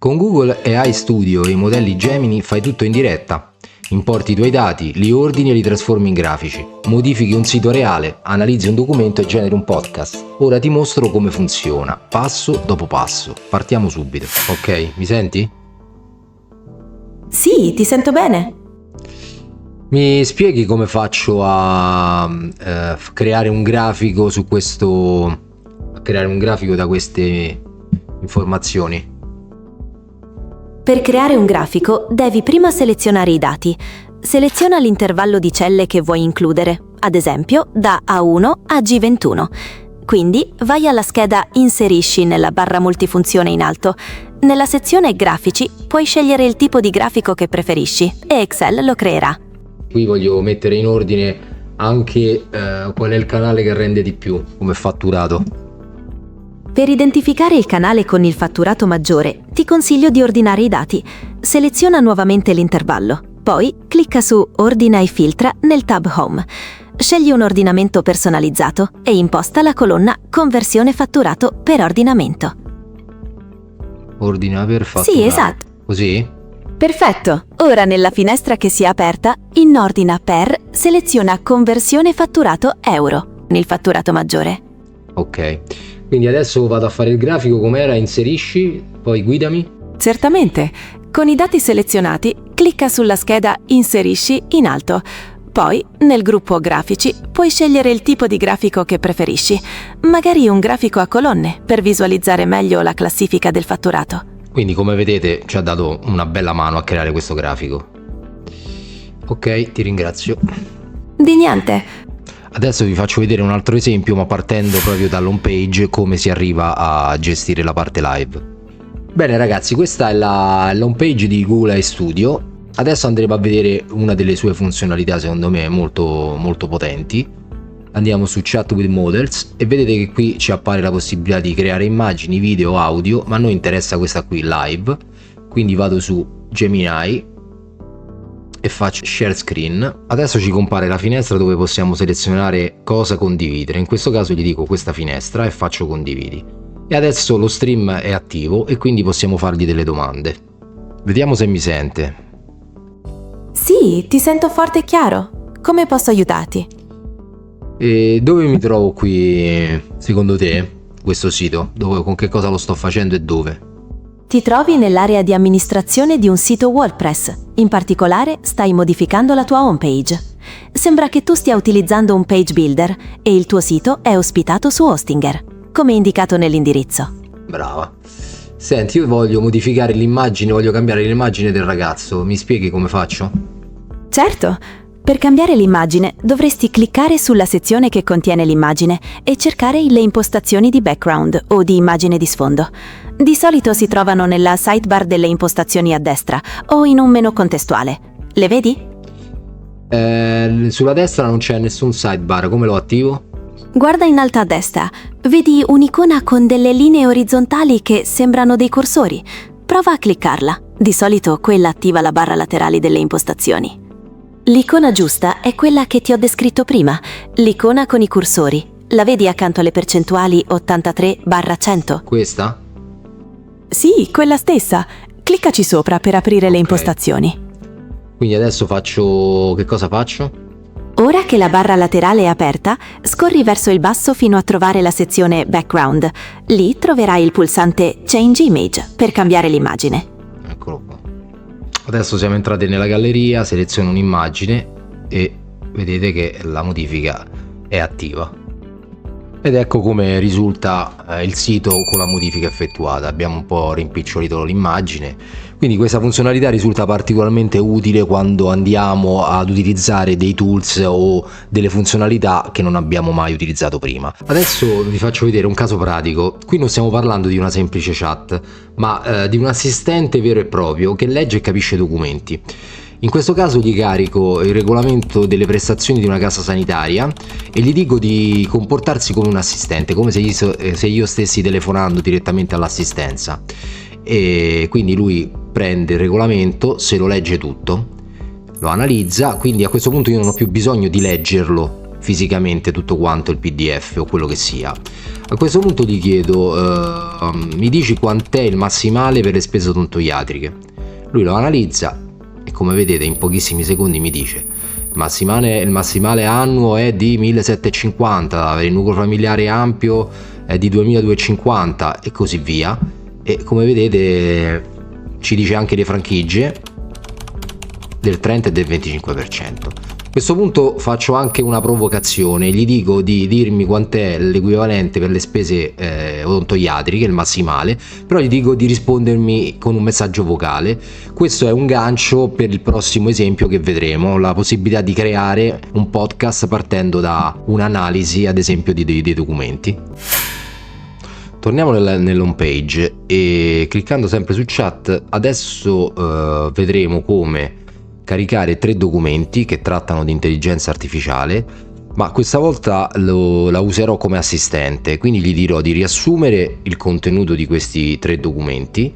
Con Google AI Studio e i modelli Gemini fai tutto in diretta. Importi i tuoi dati, li ordini e li trasformi in grafici. Modifichi un sito reale, analizzi un documento e generi un podcast. Ora ti mostro come funziona, passo dopo passo. Partiamo subito. Ok, mi senti? Sì, ti sento bene. Mi spieghi come faccio a creare un grafico su questo... a creare un grafico da queste informazioni? Per creare un grafico devi prima selezionare i dati. Seleziona l'intervallo di celle che vuoi includere, ad esempio da A1 a G21. Quindi vai alla scheda Inserisci nella barra multifunzione in alto. Nella sezione Grafici puoi scegliere il tipo di grafico che preferisci e Excel lo creerà. Qui voglio mettere in ordine anche qual è il canale che rende di più come fatturato. Per identificare il canale con il fatturato maggiore, ti consiglio di ordinare i dati. Seleziona nuovamente l'intervallo. Poi clicca su Ordina e filtra nel tab Home. Scegli un ordinamento personalizzato e imposta la colonna Conversione fatturato per ordinamento. Ordina per fatturato. Sì, esatto. Così? Perfetto. Ora nella finestra che si è aperta, in Ordina per, seleziona Conversione fatturato euro, nel fatturato maggiore. Ok. Quindi adesso vado a fare il grafico com'era, inserisci, poi guidami. Certamente. Con i dati selezionati, clicca sulla scheda Inserisci in alto. Poi, nel gruppo Grafici, puoi scegliere il tipo di grafico che preferisci, magari un grafico a colonne per visualizzare meglio la classifica del fatturato. Quindi come vedete ci ha dato una bella mano a creare questo grafico. Ok, ti ringrazio. Di niente. Adesso vi faccio vedere un altro esempio, ma partendo proprio dall'home page, come si arriva a gestire la parte live. Bene ragazzi, questa è l'home page di Google AI Studio. Adesso andremo a vedere una delle sue funzionalità secondo me molto molto potenti. Andiamo su Chat with Models e vedete che qui ci appare la possibilità di creare immagini, video, audio, ma a noi interessa questa qui live. Quindi vado su Gemini e faccio Share Screen. Adesso ci compare la finestra dove possiamo selezionare cosa condividere. In questo caso gli dico questa finestra e faccio condividi. E adesso lo stream è attivo e quindi possiamo fargli delle domande. Vediamo se mi sente. Sì, ti sento forte e chiaro. Come posso aiutarti? E dove mi trovo qui, secondo te, questo sito? Con che cosa lo sto facendo e dove? Ti trovi nell'area di amministrazione di un sito WordPress. In particolare, stai modificando la tua homepage. Sembra che tu stia utilizzando un page builder e il tuo sito è ospitato su Hostinger, come indicato nell'indirizzo. Brava. Senti, io voglio modificare l'immagine, voglio cambiare l'immagine del ragazzo. Mi spieghi come faccio? Certo. Per cambiare l'immagine dovresti cliccare sulla sezione che contiene l'immagine e cercare le impostazioni di background o di immagine di sfondo. Di solito si trovano nella sidebar delle impostazioni a destra o in un menu contestuale. Le vedi? Sulla destra non c'è nessun sidebar, come lo attivo? Guarda in alto a destra, vedi un'icona con delle linee orizzontali che sembrano dei cursori. Prova a cliccarla. Di solito quella attiva la barra laterali delle impostazioni. L'icona giusta è quella che ti ho descritto prima, l'icona con i cursori. La vedi accanto alle percentuali 83/100? Questa? Sì, quella stessa. Cliccaci sopra per aprire le impostazioni. Quindi adesso faccio... che cosa faccio? Ora che la barra laterale è aperta, scorri verso il basso fino a trovare la sezione Background. Lì troverai il pulsante Change Image per cambiare l'immagine. Eccolo qua. Adesso siamo entrati nella galleria, seleziono un'immagine e vedete che la modifica è attiva. Ed ecco come risulta il sito con la modifica effettuata. Abbiamo un po' rimpicciolito l'immagine, quindi questa funzionalità risulta particolarmente utile quando andiamo ad utilizzare dei tools o delle funzionalità che non abbiamo mai utilizzato prima. Adesso vi faccio vedere un caso pratico. Qui non stiamo parlando di una semplice chat, ma di un assistente vero e proprio che legge e capisce documenti. In questo caso gli carico il regolamento delle prestazioni di una casa sanitaria e gli dico di comportarsi come un assistente, come se io stessi telefonando direttamente all'assistenza. E quindi lui prende il regolamento, se lo legge tutto, lo analizza, quindi a questo punto io non ho più bisogno di leggerlo fisicamente tutto quanto il PDF o quello che sia. A questo punto gli chiedo, mi dici quant'è il massimale per le spese odontoiatriche? Lui lo analizza e come vedete in pochissimi secondi mi dice il massimale annuo è di 1750, per il nucleo familiare ampio è di 2250 e così via. E come vedete ci dice anche le franchigie del 30 e del 25%. A questo punto faccio anche una provocazione, gli dico di dirmi quant'è l'equivalente per le spese odontoiatriche, il massimale, però gli dico di rispondermi con un messaggio vocale. Questo è un gancio per il prossimo esempio che vedremo, la possibilità di creare un podcast partendo da un'analisi ad esempio dei documenti. Torniamo nell'home page e cliccando sempre su chat adesso vedremo come caricare 3 documenti che trattano di intelligenza artificiale, ma questa volta la userò come assistente, quindi gli dirò di riassumere il contenuto di questi 3 documenti,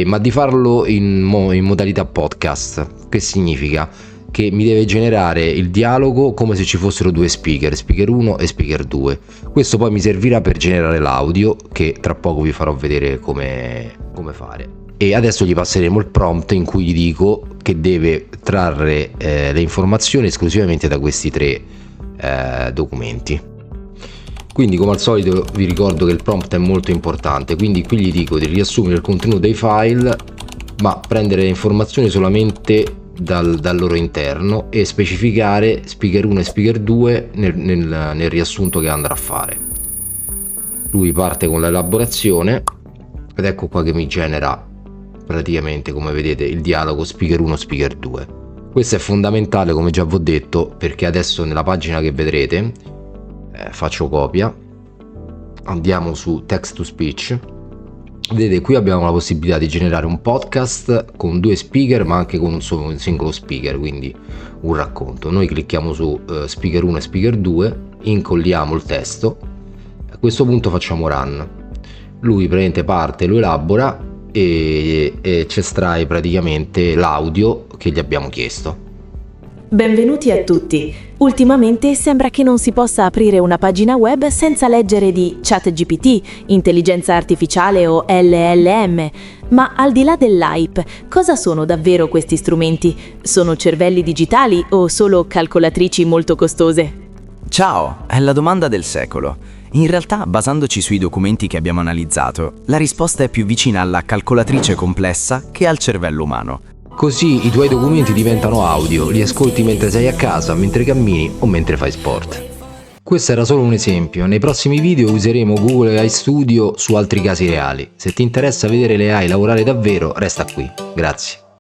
ma di farlo in modalità podcast. Che significa? Che mi deve generare il dialogo come se ci fossero 2 speaker 1 e speaker 2. Questo poi mi servirà per generare l'audio, che tra poco vi farò vedere come fare. E adesso gli passeremo il prompt in cui gli dico che deve trarre le informazioni esclusivamente da questi 3 documenti. Quindi come al solito vi ricordo che il prompt è molto importante, quindi qui gli dico di riassumere il contenuto dei file ma prendere le informazioni solamente dal loro interno e specificare speaker 1 e speaker 2 nel riassunto che andrà a fare. Lui parte con l'elaborazione ed ecco qua che mi genera praticamente, come vedete, il dialogo speaker 1 speaker 2. Questo è fondamentale, come già vi ho detto, perché adesso nella pagina che vedrete faccio copia, andiamo su text to speech. Vedete, qui abbiamo la possibilità di generare un podcast con 2 speaker ma anche con un singolo speaker, quindi un racconto. Noi clicchiamo su speaker 1 e speaker 2, incolliamo il testo, a questo punto facciamo run. Lui praticamente parte, lo elabora e ci estrae praticamente l'audio che gli abbiamo chiesto. Benvenuti a tutti. Ultimamente sembra che non si possa aprire una pagina web senza leggere di ChatGPT, intelligenza artificiale o LLM. Ma al di là dell'hype, cosa sono davvero questi strumenti? Sono cervelli digitali o solo calcolatrici molto costose? Ciao, è la domanda del secolo. In realtà, basandoci sui documenti che abbiamo analizzato, la risposta è più vicina alla calcolatrice complessa che al cervello umano. Così i tuoi documenti diventano audio, li ascolti mentre sei a casa, mentre cammini o mentre fai sport. Questo era solo un esempio, nei prossimi video useremo Google AI Studio su altri casi reali. Se ti interessa vedere le AI lavorare davvero, resta qui. Grazie.